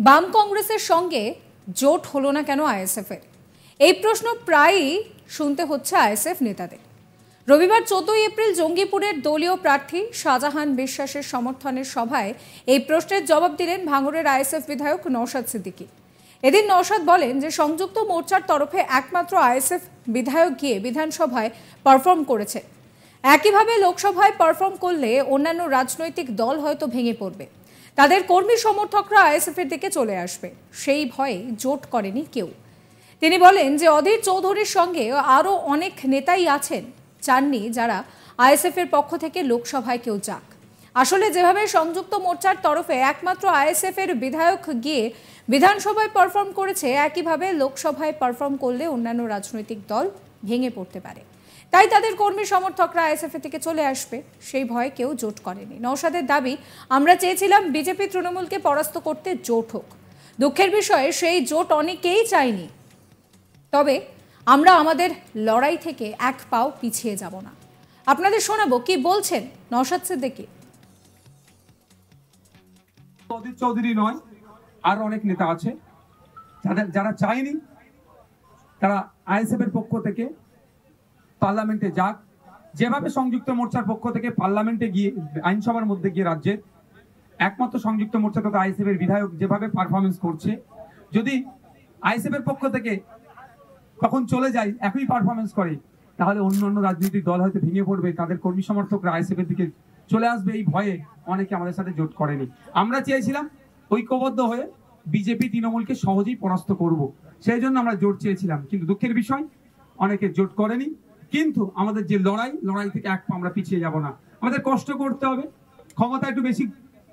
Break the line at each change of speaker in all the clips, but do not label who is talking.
বাম কংগ্রেসের সঙ্গে জোট হলো না কেন আইএসএফের? এই প্রশ্ন প্রায়ই শুনতে হচ্ছে আইএসএফ নেতাদের। রবিবার 14 এপ্রিল জঙ্গিপুরের দলীয় প্রার্থী শাহজাহান বিশ্বাসের সমর্থনের সভায় এই প্রশ্নের জবাব দিলেন ভাঙড়ের আইএসএফ বিধায়ক নওশাদ সিদ্দিকী। এদিন নওশাদ বলেন যে সংযুক্ত মোর্চার তরফে একমাত্র আইএসএফ বিধায়ক গিয়ে বিধানসভায় পারফর্ম করেছে। একইভাবে লোকসভায় পারফর্ম করলে অন্যান্য রাজনৈতিক দল হয়তো ভেঙে পড়বে, তাদের কর্মী সমর্থকরা আইএসএফের দিকে চলে আসবে, সেই ভয়ে জোট করেনি কেউ। তিনি বলেন যে অধীর চৌধুরীর সঙ্গে আরও অনেক নেতাই আছেন, চাননি যারা আইএসএফের পক্ষ থেকে লোকসভায় কেউ যাক। আসলে যেভাবে সংযুক্ত মোর্চার তরফে একমাত্র আইএসএফের বিধায়ক গিয়ে বিধানসভায় পারফর্ম করেছে, একইভাবে লোকসভায় পারফর্ম করলে অন্যান্য রাজনৈতিক দল ভেঙে পড়তে পারে, তাই তাদের কর্মী সমর্থকরা আইএসএফের থেকে চলে আসবে, সেই ভয়ে কেউ জোট করেনি। নওশাদের দাবি, আমরা চেয়েছিলাম বিজেপি তৃণমূলকে পরাস্ত করতে জোট হোক। দুঃখের বিষয়ে সেই জোট অনেকেই চায়নি, তবে আমরা আমাদের লড়াই থেকে এক পাও পিছিয়ে যাব না। আপনাদের শোনাবো কি বলছেন নওশাদ সিদ্দিকী।
অধীর চৌধুরী নয়, আর অনেক নেতা আছে যারা চায়নি তারা আইএসএফ এর পক্ষ থেকে পার্লামেন্টে যাক। যেভাবে সংযুক্ত মোর্চার পক্ষ থেকে পার্লামেন্টে গিয়ে আইনসভার মধ্যে গিয়ে রাজ্যের একমাত্র সংযুক্ত মোর্চা তথা আইএসএফ এর বিধায়ক যেভাবে পারফরমেন্স করছে, যদি আইএসএফ এর পক্ষ থেকে তখন চলে যায় একই পারফরমেন্স করে, তাহলে অন্যান্য রাজনৈতিক দল হয়তো ভেঙে পড়বে, তাদের কর্মী সমর্থকরা আইএসএফ এর দিকে চলে আসবে। এই ভয়ে অনেকে আমাদের সাথে জোট করেনি। আমরা চেয়েছিলাম ঐক্যবদ্ধ হয়ে বিজেপি তৃণমূলকে সহজেই পরাস্ত করব, সেই জন্য আমরা জোট চেয়েছিলাম। কিন্তু দুঃখের বিষয় অনেকে জোট করেনি। কিন্তু আমাদের যে লড়াই থেকে এক পা আমরা পিছিয়ে যাব না। আমাদের কষ্ট করতে হবে, ক্ষমতা একটু বেশি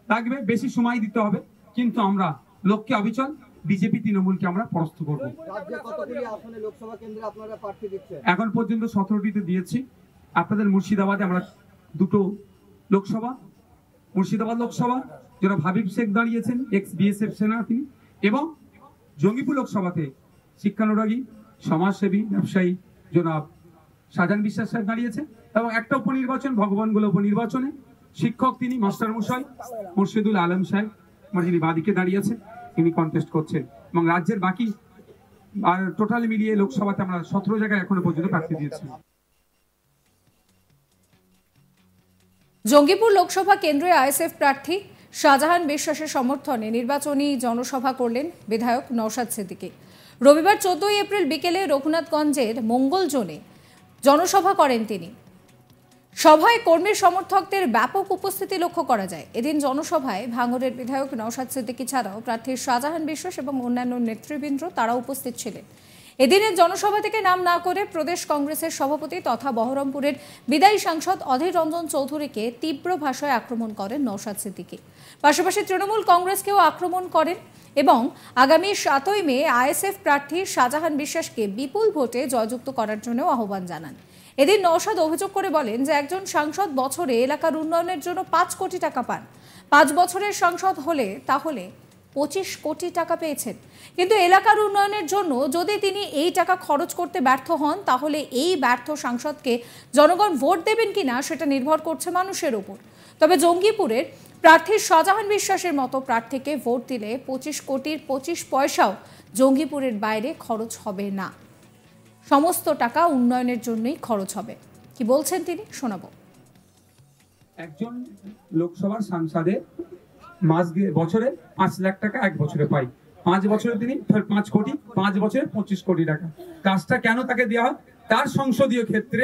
লাগবে, বেশি সময় দিতে হবে, কিন্তু আমরা লক্ষ্যে অবিচল, বিজেপি তৃণমূলকে আমরা পরাস্ত করব। এখন পর্যন্ত 17টিতে দিয়েছি। আপনাদের মুর্শিদাবাদে আমরা 2টো লোকসভা, মুর্শিদাবাদ লোকসভা যারা হাবিব শেখ দাঁড়িয়েছেন, এক্স বিএসএফ সেনা তিনি, এবং জঙ্গিপুর লোকসভাতে শিক্ষানুরাগী সমাজসেবী ব্যবসায়ী জনাব শাহজাহান বিশ্বাস সাহেব দাঁড়িয়েছে, এবং একটা উপনির্বাচন ভগবানগুলো উপনির্বাচনে শিক্ষক তিনি মাস্টার মশাই মুর্শিদুল আলম সাহেব আমার যিনি বাদিকে দাঁড়িয়েছেন, তিনি কন্টেস্ট করছেন। এবং রাজ্যের বাকি আর টোটাল মিলিয়ে লোকসভাতে আমরা 17 জায়গায় এখনো পর্যন্ত প্রার্থী দিয়েছি।
জঙ্গিপুর লোকসভা কেন্দ্রে আইএসএফ প্রার্থী শাহজাহান বিশ্বাসের সমর্থনে নির্বাচনী জনসভা করলেন বিধায়ক নওশাদ সিদ্দিকী। রবিবার 14 এপ্রিল বিকেলে রঘুনাথগঞ্জের মঙ্গল জোনে জনসভা করেন তিনি। সভায় কর্মী সমর্থকদের ব্যাপক উপস্থিতি লক্ষ্য করা যায়। এদিন জনসভায় ভাঙড়ের বিধায়ক নওশাদ সিদ্দিকী ছাড়াও প্রার্থী শাহজাহান বিশ্বাস এবং অন্যান্য নেতৃবৃন্দ তারা উপস্থিত ছিলেন। এদিনের জনসভা থেকে নাম না করে প্রদেশ কংগ্রেসের সভাপতি তথা বহরমপুরের বিদায়ী সাংসদ অধীর রঞ্জন চৌধুরীকে তীব্র ভাষায় আক্রমণ করেন নওশাদ সিদ্দিকী। পাশাপাশি তৃণমূল কংগ্রেসকেও আক্রমণ করেন এবং আগামী 7ই মে আইএসএফ প্রার্থী শাহজাহান বিশ্বাসকে বিপুল ভোটে জয়যুক্ত করার জন্য আহ্বান জানান। এদিন নওশাদ অভিযোগ করে বলেন যে একজন সাংসদ বছরে এলাকার উন্নয়নের জন্য 5 কোটি টাকা পান। 5 বছরের সাংসদ হলে তাহলে 25 কোটি টাকা পেয়েছেন, কিন্তু এলাকার উন্নয়নের জন্য যদি তিনি এই টাকা খরচ করতে ব্যর্থ হন, তাহলে এই ব্যর্থ সাংসদকে জনগণ ভোট দেবেন কিনা সেটা নির্ভর করছে মানুষের উপর। তবে জঙ্গিপুরের প্রার্থী শাহজাহান বিশ্বাসের মতো প্রার্থীকে ভোট দিলে 25 কোটির 25 পয়সাও জঙ্গিপুরের বাইরে খরচ হবে না, সমস্ত টাকা উন্নয়নের জন্যই খরচ হবে। কি বলছেন তিনি, শোনাবো।
একজন লোকসভার সাংসদের বছরে 5 লাখ টাকা এক বছরে পাই, 5 বছরে তিনি 5 কোটি, 5 বছরে 25 কোটি টাকা। কাজটা কেন তাকে দেওয়া হয়? তার সংসদীয় ক্ষেত্রে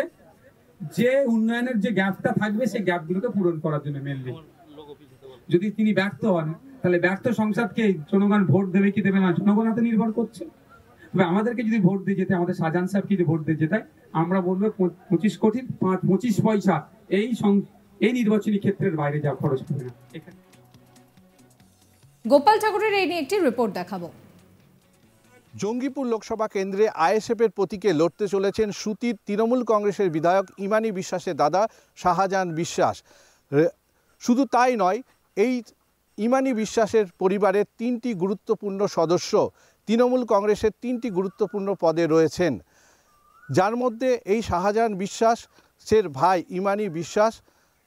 যে উন্নয়নের যে গ্যাপটা থাকবে সেই গ্যাপগুলোকে পূরণ করার জন্য মেনলি। যদি তিনি ব্যর্থ হন, তাহলে ব্যর্থ সংসদকে জনগণ ভোট দেবে কি দেবে না জনগণ হাতে নির্ভর করছে। তবে আমাদেরকে যদি ভোট দিয়ে যেতে, আমাদের শাহজাহান সাহেবকে যদি ভোট দিয়ে যেতে, আমরা বলবো 25 কোটির 25 পয়সা এই নির্বাচনী ক্ষেত্রের বাইরে যা খরচ হবে না।
গোপাল ঠাকুরের এই নিয়ে একটি রিপোর্ট দেখাবো।
জঙ্গিপুর লোকসভা কেন্দ্রে আইএসএফের প্রতীকে লড়তে চলেছেন সুতির তৃণমূল কংগ্রেসের বিধায়ক ইমানি বিশ্বাসের দাদা শাহজাহান বিশ্বাস। শুধু তাই নয়, এই ইমানি বিশ্বাসের পরিবারের 3টি গুরুত্বপূর্ণ সদস্য তৃণমূল কংগ্রেসের 3টি গুরুত্বপূর্ণ পদে রয়েছেন, যার মধ্যে এই শাহজাহান বিশ্বাসের ভাই ইমানি বিশ্বাস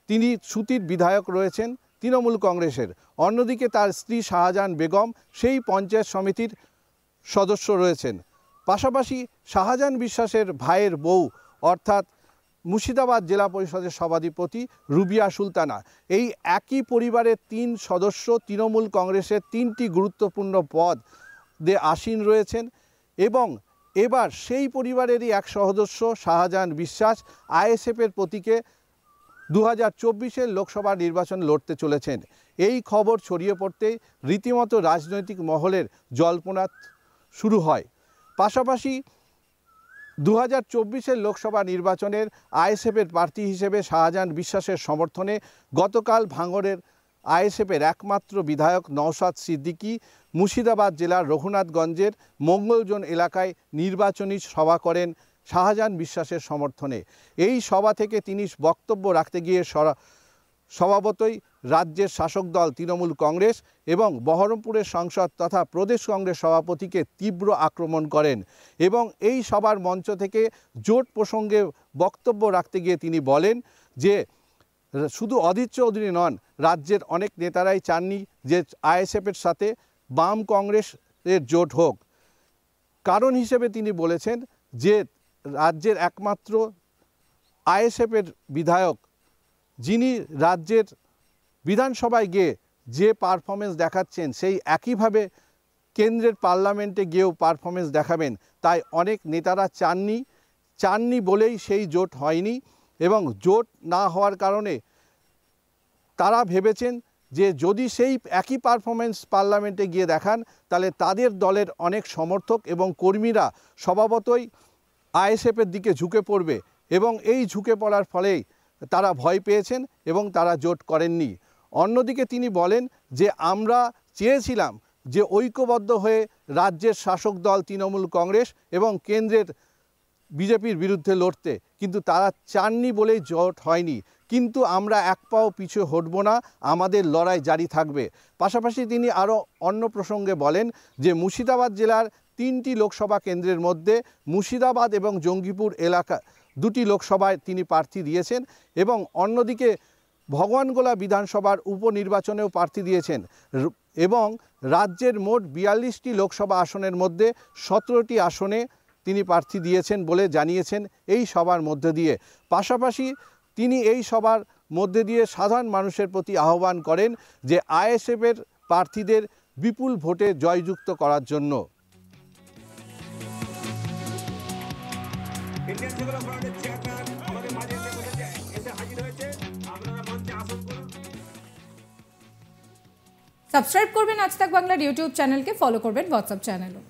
তিনি সুতির বিধায়ক রয়েছেন, তৃণমূল কংগ্রেসের। অন্যদিকে তার স্ত্রী শাহজাহান বেগম সেই পঞ্চায়েত সমিতির সদস্য রয়েছেন। পাশাপাশি শাহজাহান বিশ্বাসের ভাইয়ের বউ অর্থাৎ মুর্শিদাবাদ জেলা পরিষদের সভাধিপতি রুবিয়া সুলতানা, এই একই পরিবারের 3 সদস্য তৃণমূল কংগ্রেসের 3টি গুরুত্বপূর্ণ পদে আসীন রয়েছেন এবং এবার সেই পরিবারেরই এক সদস্য শাহজাহান বিশ্বাস আইএসএফের প্রতীকে 2024-এর লোকসভা নির্বাচন লড়তে চলেছেন। এই খবর ছড়িয়ে পড়তেই রীতিমতো রাজনৈতিক মহলের জল্পনা শুরু হয়। পাশাপাশি 2024-এর লোকসভা নির্বাচনের আইএসএফের প্রার্থী হিসেবে শাহজাহান বিশ্বাসের সমর্থনে গতকাল ভাঙড়ের আইএসএফের একমাত্র বিধায়ক নওশাদ সিদ্দিকী মুর্শিদাবাদ জেলার রঘুনাথগঞ্জের মঙ্গলজোন এলাকায় নির্বাচনী সভা করেন শাহজাহান বিশ্বাসের সমর্থনে। এই সভা থেকে তিনি বক্তব্য রাখতে গিয়ে স্বভাবতই রাজ্যের শাসক দল তৃণমূল কংগ্রেস এবং বহরমপুরের সাংসদ তথা প্রদেশ কংগ্রেস সভাপতিকে তীব্র আক্রমণ করেন এবং এই সভার মঞ্চ থেকে জোট প্রসঙ্গে বক্তব্য রাখতে গিয়ে তিনি বলেন যে শুধু অধীর চৌধুরী নন, রাজ্যের অনেক নেতারাই চাননি যে আইএসএফের সাথে বাম কংগ্রেসের জোট হোক। কারণ হিসেবে তিনি বলেছেন যে রাজ্যের একমাত্র আইএসএফের বিধায়ক যিনি রাজ্যের বিধানসভায় গিয়ে যে পারফরমেন্স দেখাচ্ছেন সেই একইভাবে কেন্দ্রের পার্লামেন্টে গিয়েও পারফরমেন্স দেখাবেন, তাই অনেক নেতারা চাননি বলেই সেই জোট হয়নি এবং জোট না হওয়ার কারণে তারা ভেবেছেন যে যদি সেই একই পারফরমেন্স পার্লামেন্টে গিয়ে দেখান তাহলে তাদের দলের অনেক সমর্থক এবং কর্মীরা স্বভাবতই আইএসএফের দিকে ঝুঁকে পড়বে এবং এই ঝুঁকে পড়ার ফলেই তারা ভয় পেয়েছেন এবং তারা জোট করেননি। অন্যদিকে তিনি বলেন যে আমরা চেয়েছিলাম যে ঐক্যবদ্ধ হয়ে রাজ্যের শাসক দল তৃণমূল কংগ্রেস এবং কেন্দ্রের বিজেপির বিরুদ্ধে লড়তে, কিন্তু তারা চাননি বলেই জোট হয়নি। কিন্তু আমরা এক পাও পিছু হটব না, আমাদের লড়াই জারি থাকবে। পাশাপাশি তিনি আরও অন্য প্রসঙ্গে বলেন যে মুর্শিদাবাদ জেলার 3টি লোকসভা কেন্দ্রের মধ্যে মুর্শিদাবাদ এবং জঙ্গিপুর এলাকা 2টি লোকসভায় তিনি প্রার্থী দিয়েছেন এবং অন্যদিকে ভগবানগোলা বিধানসভার উপনির্বাচনেও প্রার্থী দিয়েছেন এবং রাজ্যের মোট 42টি লোকসভা আসনের মধ্যে 17টি আসনে তিনি প্রার্থী দিয়েছেন বলে জানিয়েছেন এই সভার মধ্যে দিয়ে। পাশাপাশি তিনি এই সভার মধ্যে দিয়ে সাধারণ মানুষের প্রতি আহ্বান করেন যে আইএসএফের প্রার্থীদের বিপুল ভোটে জয়যুক্ত করার জন্য।
সাবস্ক্রাইব করবেন আজ তাক বাংলার ইউটিউব চ্যানেলকে, ফলো করবেন হোয়াটসঅ্যাপ চ্যানেলও।